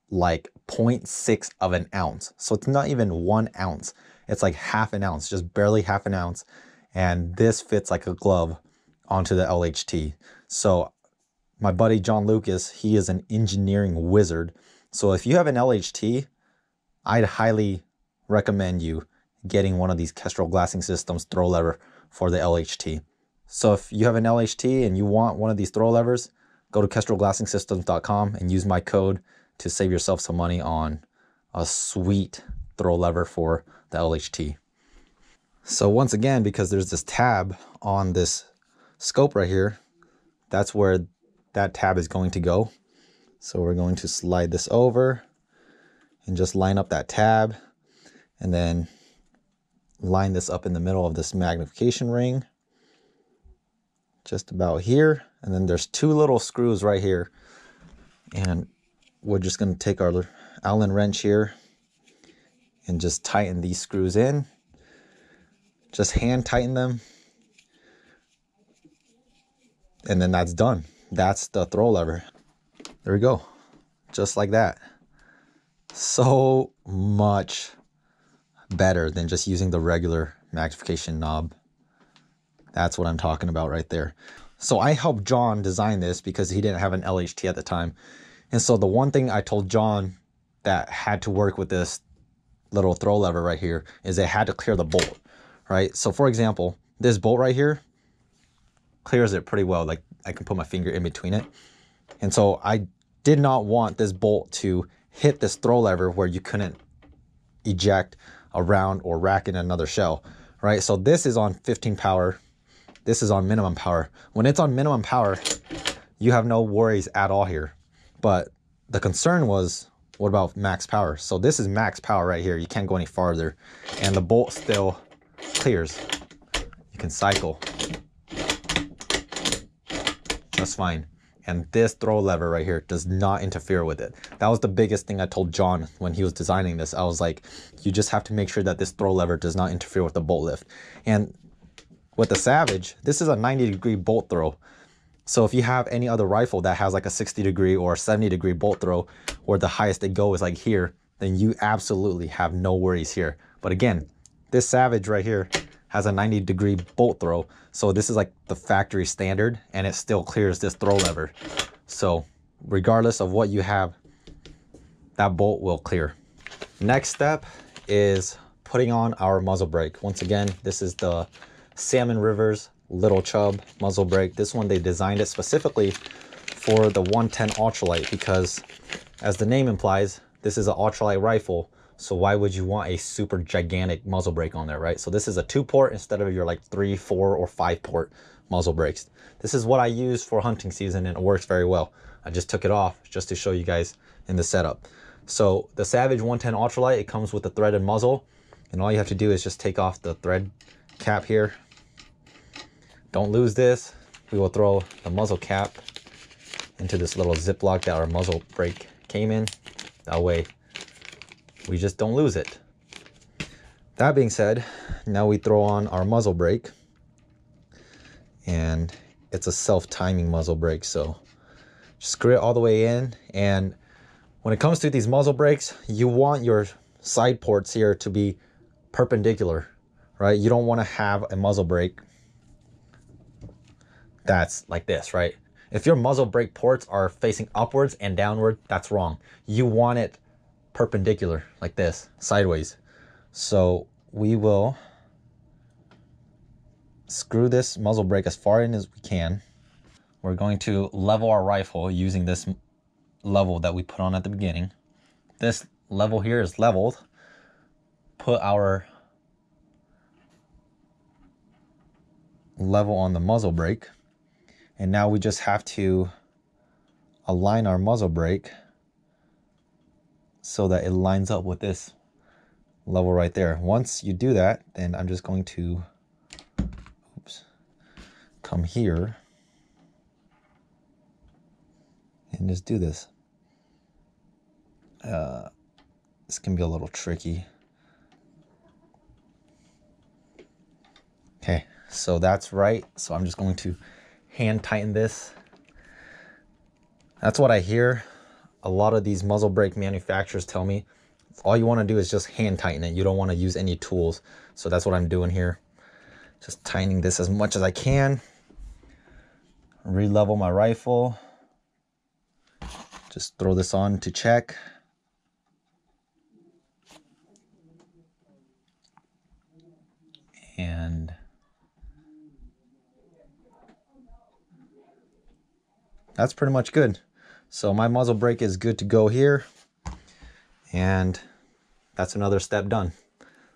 like 0.6 of an ounce. So it's not even 1 ounce. It's like half an ounce, just barely half an ounce. And this fits like a glove onto the LHT. So my buddy John Lucas, he is an engineering wizard. So if you have an LHT, I'd highly recommend you getting one of these Kestrel glassing systems throw lever for the LHT. So if you have an LHT and you want one of these throw levers, go to kestrelglassingsystems.com and use my code to save yourself some money on a sweet throw lever for the LHT. So once again, because there's this tab on this scope right here, that's where that tab is going to go. So we're going to slide this over and just line up that tab and then line this up in the middle of this magnification ring, just about here. And then there's 2 little screws right here. And we're just going to take our Allen wrench here and just tighten these screws in. Just hand tighten them. And then that's done. That's the throw lever. There we go. Just like that. So much better than just using the regular magnification knob. That's what I'm talking about right there. So I helped John design this because he didn't have an LHT at the time. And so the one thing I told John that had to work with this little throw lever right here is it had to clear the bolt, right? So for example, this bolt right here clears it pretty well. Like I can put my finger in between it. And so I did not want this bolt to hit this throw lever where you couldn't eject around or rack in another shell, right? So this is on 15 power. This is on minimum power. When it's on minimum power, you have no worries at all here. But the concern was, what about max power? So this is max power right here. You can't go any farther. And the bolt still clears. You can cycle just fine. And this throw lever right here does not interfere with it. That was the biggest thing I told John when he was designing this. I was like, you just have to make sure that this throw lever does not interfere with the bolt lift. And with the Savage, this is a 90-degree bolt throw. So if you have any other rifle that has like a 60-degree or 70-degree bolt throw, where the highest they go is like here, then you absolutely have no worries here. But again, this Savage right here has a 90-degree bolt throw. So this is like the factory standard, and it still clears this throw lever. So regardless of what you have, that bolt will clear. Next step is putting on our muzzle brake. Once again, this is the Salmon Rivers Little Chub muzzle brake. This one, they designed it specifically for the 110 Ultralite because, as the name implies, this is an ultralight rifle. So why would you want a super gigantic muzzle brake on there, right? So this is a 2-port instead of your like 3, 4, or 5-port muzzle brakes. This is what I use for hunting season, and it works very well. I just took it off just to show you guys in the setup. So the Savage 110 Ultralight, it comes with a threaded muzzle, and all you have to do is just take off the thread cap here. Don't lose this. We will throw the muzzle cap into this little Ziploc that our muzzle brake came in. That way we just don't lose it. That being said, now we throw on our muzzle brake, and it's a self-timing muzzle brake. So just screw it all the way in. And when it comes to these muzzle brakes, you want your side ports here to be perpendicular, right? You don't want to have a muzzle brake that's like this, right? If your muzzle brake ports are facing upwards and downward, that's wrong. You want it perpendicular like this, sideways. So we will screw this muzzle brake as far in as we can. We're going to level our rifle using this level that we put on at the beginning. This level here is leveled. Put our level on the muzzle brake. And now we just have to align our muzzle brake so that it lines up with this level right there. Once you do that, then I'm just going to come here and just do this. This can be a little tricky. Okay, so that's right. So I'm just going to hand tighten this That's what I hear. A lot of these muzzle brake manufacturers tell me all you want to do is just hand tighten it. You don't want to use any tools. So that's what I'm doing here. Just tightening this as much as I can. Re-level my rifle. Just throw this on to check. And that's pretty much good. So my muzzle brake is good to go here. And that's another step done.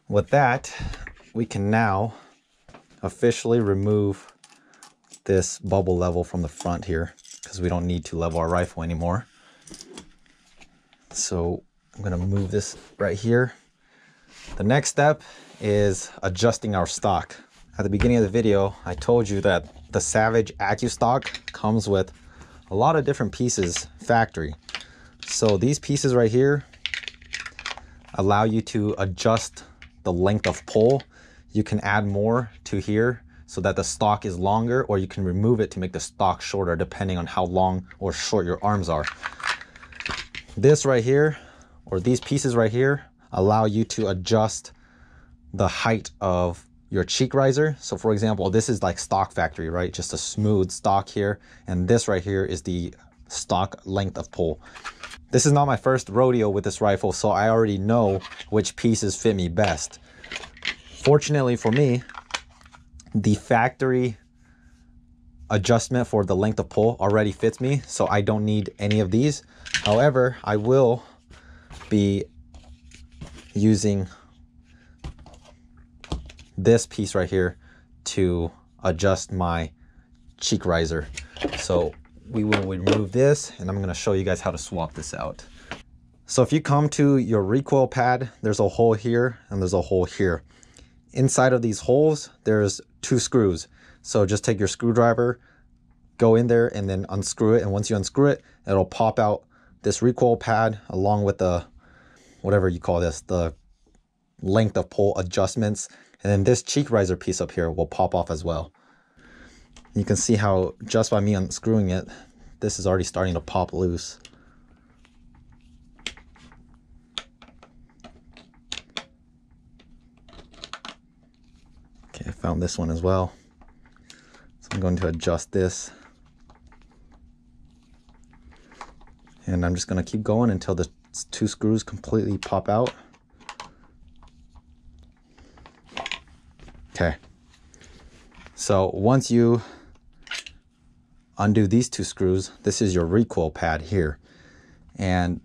With that, we can now officially remove this bubble level from the front here, because we don't need to level our rifle anymore. So I'm gonna move this right here. The next step is adjusting our stock. At the beginning of the video, I told you that the Savage Accu-Stock comes with a lot of different pieces factory. So these pieces right here allow you to adjust the length of pull. You can add more to here so that the stock is longer, or you can remove it to make the stock shorter depending on how long or short your arms are. This right here, or these pieces right here, allow you to adjust the height of your cheek riser. So for example, this is like stock factory, right? Just a smooth stock here. And this right here is the stock length of pull. This is not my first rodeo with this rifle, so I already know which pieces fit me best. Fortunately for me, the factory adjustment for the length of pull already fits me, so I don't need any of these. However, I will be using this piece right here to adjust my cheek riser. So we will remove this, and I'm going to show you guys how to swap this out. So if you come to your recoil pad, there's a hole here and there's a hole here. Inside of these holes, there's 2 screws. So just take your screwdriver, go in there and then unscrew it. And once you unscrew it, it'll pop out this recoil pad along with the, whatever you call this, the length of pull adjustments. And then this cheek riser piece up here will pop off as well. You can see how just by me unscrewing it, this is already starting to pop loose. Okay, I found this one as well. So I'm going to adjust this. And I'm just going to keep going until the 2 screws completely pop out. Okay. So once you undo these 2 screws, this is your recoil pad here. And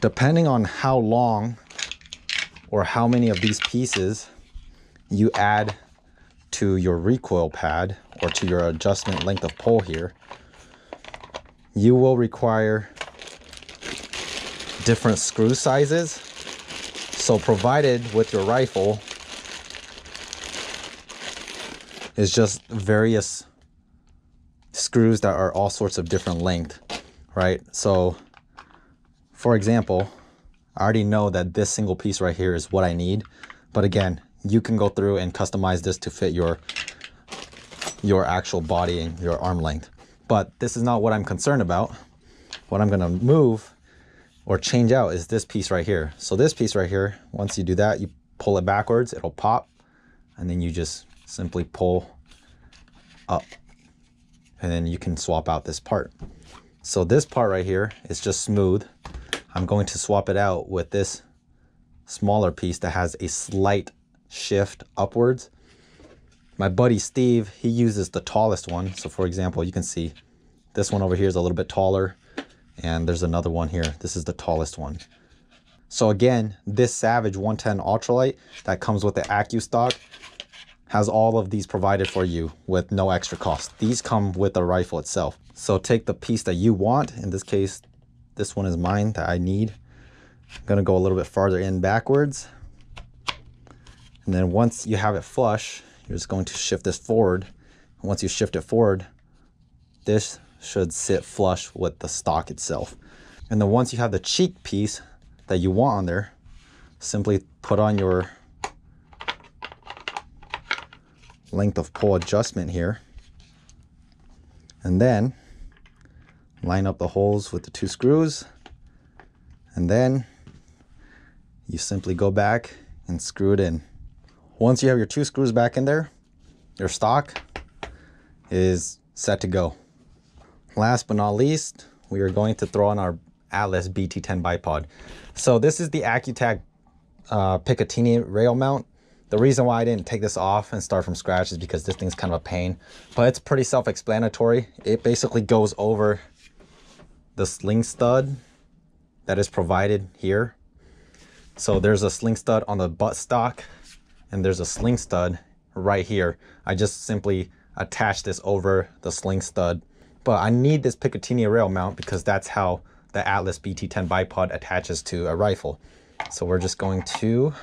depending on how long or how many of these pieces you add to your recoil pad or to your adjustment length of pull here, you will require different screw sizes. So provided with your rifle is just various screws that are all sorts of different length, right? So for example, I already know that this single piece right here is what I need. But again, you can go through and customize this to fit your actual body and your arm length. But this is not what I'm concerned about. What I'm gonna move or change out is this piece right here. So this piece right here, once you do that, you pull it backwards, it'll pop, and then you just simply pull up, and then you can swap out this part. So this part right here is just smooth. I'm going to swap it out with this smaller piece that has a slight shift upwards. My buddy Steve, he uses the tallest one. So for example, you can see this one over here is a little bit taller, and there's another one here. This is the tallest one. So again, this Savage 110 Ultralite that comes with the Accu-Stock has all of these provided for you with no extra cost. These come with the rifle itself. So take the piece that you want. In this case, this one is mine that I need. I'm gonna go a little bit farther in backwards. And then once you have it flush, you're just going to shift this forward. And once you shift it forward, this should sit flush with the stock itself. And then once you have the cheek piece that you want on there, simply put on your length of pull adjustment here. And then line up the holes with the 2 screws. And then you simply go back and screw it in. Once you have your 2 screws back in there, your stock is set to go. Last but not least, we are going to throw on our Atlas BT10 bipod. So this is the Accu-Stock Picatinny rail mount. The reason why I didn't take this off and start from scratch is because this thing's kind of a pain, but it's pretty self-explanatory. It basically goes over the sling stud that is provided here. So there's a sling stud on the butt stock and there's a sling stud right here. I just simply attach this over the sling stud, but I need this Picatinny rail mount because that's how the Atlas BT10 bipod attaches to a rifle. So we're just going to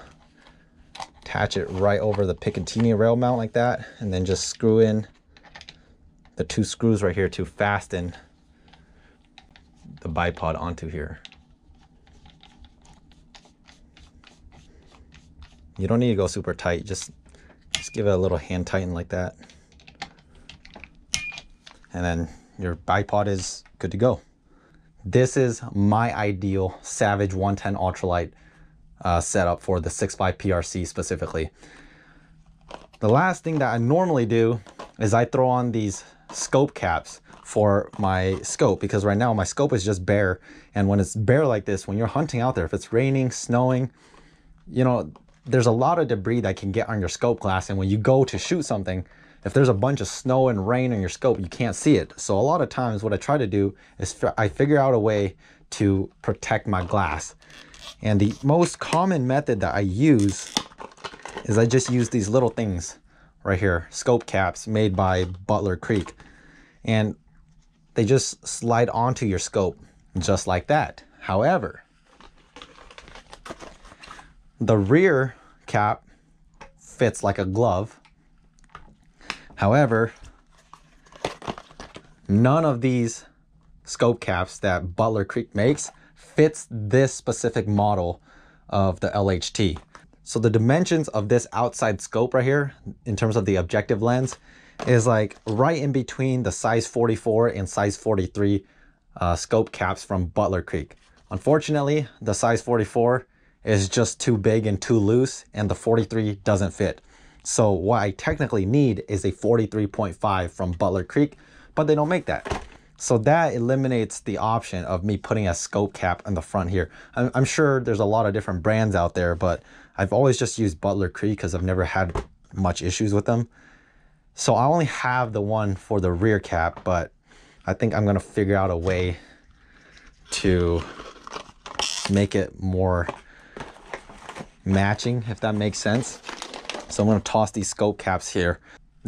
attach it right over the Picatinny rail mount like that, and then just screw in the 2 screws right here to fasten the bipod onto here. You don't need to go super tight, just give it a little hand tighten like that. And then your bipod is good to go. This is my ideal Savage 110 Ultralite setup for the 6.5 PRC specifically. The last thing that I normally do is I throw on these scope caps for my scope, because right now my scope is just bare. And when it's bare like this, when you're hunting out there, if it's raining, snowing, you know, there's a lot of debris that can get on your scope glass. And when you go to shoot something, if there's a bunch of snow and rain on your scope, you can't see it. So a lot of times what I try to do is I figure out a way to protect my glass. And the most common method that I use is I just use these little things right here, scope caps made by Butler Creek. And they just slide onto your scope just like that. However, the rear cap fits like a glove. However, none of these scope caps that Butler Creek makes fits this specific model of the LHT. So the dimensions of this outside scope right here, in terms of the objective lens, is like right in between the size 44 and size 43 scope caps from Butler Creek. Unfortunately, the size 44 is just too big and too loose, and the 43 doesn't fit. So what I technically need is a 43.5 from Butler Creek, but they don't make that. So that eliminates the option of me putting a scope cap on the front here. I'm sure there's a lot of different brands out there, but I've always just used Butler Creek because I've never had much issues with them. So I only have the one for the rear cap, but I think I'm gonna figure out a way to make it more matching, if that makes sense. So I'm going to toss these scope caps here.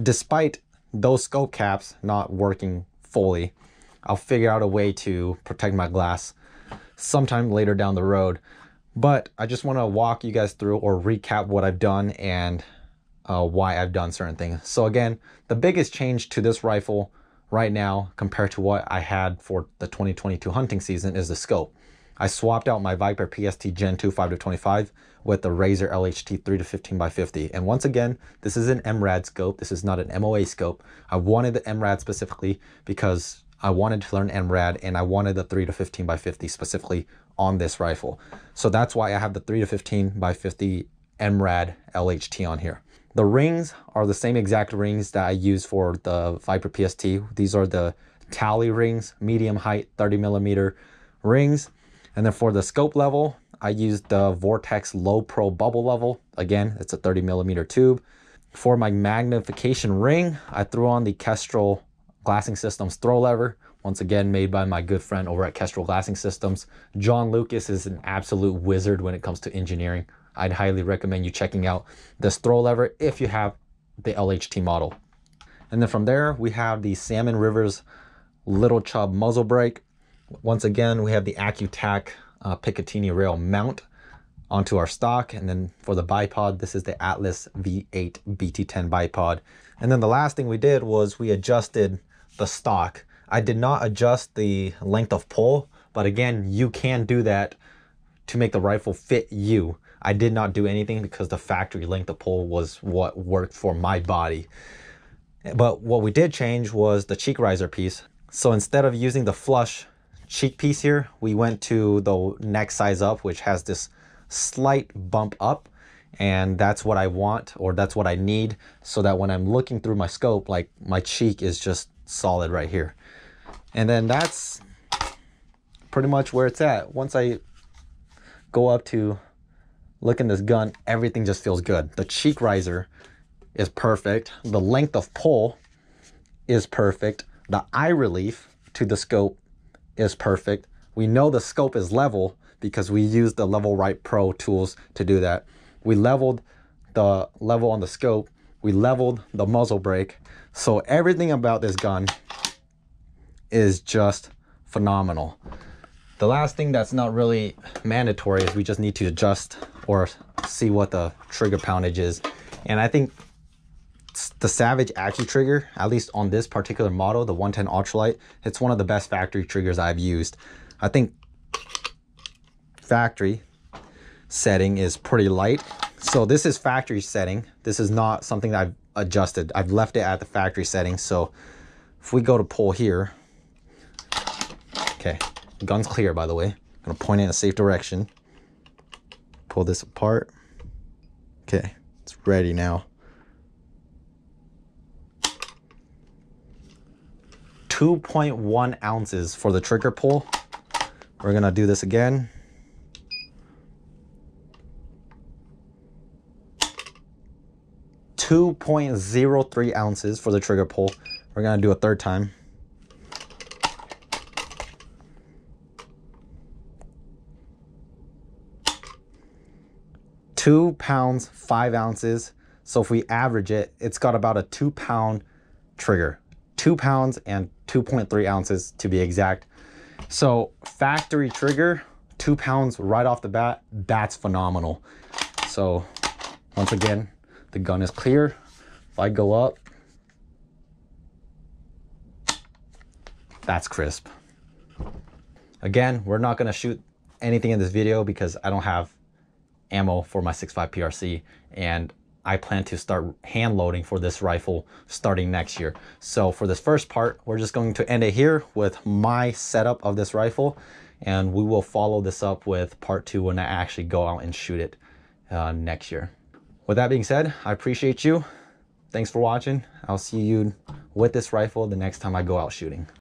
Despite those scope caps not working fully, I'll figure out a way to protect my glass sometime later down the road. But I just want to walk you guys through or recap what I've done and why I've done certain things. So again, the biggest change to this rifle right now compared to what I had for the 2022 hunting season is the scope. I swapped out my Viper PST Gen 2 5-25 with the Razor LHT 3-15x50. And once again, this is an MRAD scope. This is not an MOA scope. I wanted the MRAD specifically because I wanted to learn MRAD, and I wanted the 3-15x50 specifically on this rifle. So that's why I have the 3-15x50 MRAD LHT on here. The rings are the same exact rings that I use for the Viper PST. These are the Tally rings, medium height, 30mm rings. And then for the scope level, I used the Vortex Low Pro Bubble Level. Again, it's a 30mm tube. For my magnification ring, I threw on the Kestrel Glassing Systems throw lever. Once again, made by my good friend over at Kestrel Glassing Systems. John Lucas is an absolute wizard when it comes to engineering. I'd highly recommend you checking out this throw lever if you have the LHT model. And then from there, we have the Salmon Rivers Little Chub muzzle brake. Once again, we have the Accu-Stock Picatinny rail mount onto our stock. And then for the bipod, this is the Atlas V8 BT10 bipod. And then the last thing we did was we adjusted the stock. I did not adjust the length of pull, but again, you can do that to make the rifle fit you. I did not do anything because the factory length of pull was what worked for my body. But what we did change was the cheek riser piece. So instead of using the flush cheek piece here, we went to the neck size up, which has this slight bump up. And that's what I want, or that's what I need, so that when I'm looking through my scope, like my cheek is just solid right here. And then that's pretty much where it's at. Once I go up to look in this gun, everything just feels good. The cheek riser is perfect. The length of pull is perfect. The eye relief to the scope is perfect. We know the scope is level because we used the Level Right Pro tools to do that. We leveled the level on the scope. We leveled the muzzle brake. So everything about this gun is just phenomenal. The last thing that's not really mandatory is we just need to adjust or see what the trigger poundage is. And I think the Savage Accu trigger, at least on this particular model, the 110 Ultralite, it's one of the best factory triggers I've used. I think factory setting is pretty light. So this is factory setting. This is not something that I've adjusted. I've left it at the factory setting. So if we go to pull here, okay, gun's clear, by the way. I'm gonna point it in a safe direction. Pull this apart. Okay, it's ready now. 2.1 ounces for the trigger pull. We're gonna do this again. 2.03 ounces for the trigger pull. We're gonna do a third time. £2 pounds, 5 ounces. So if we average it, it's got about a 2 pound trigger. 2 pounds and 2.3 ounces to be exact. So factory trigger, 2 pounds right off the bat, that's phenomenal. So once again, the gun is clear. If I go up, that's crisp. Again, we're not gonna shoot anything in this video because I don't have ammo for my 6.5 PRC, and I plan to start hand loading for this rifle starting next year. So for this first part, we're just going to end it here with my setup of this rifle, and we will follow this up with part 2 when I actually go out and shoot it next year. With that being said, I appreciate you. Thanks for watching. I'll see you with this rifle the next time I go out shooting.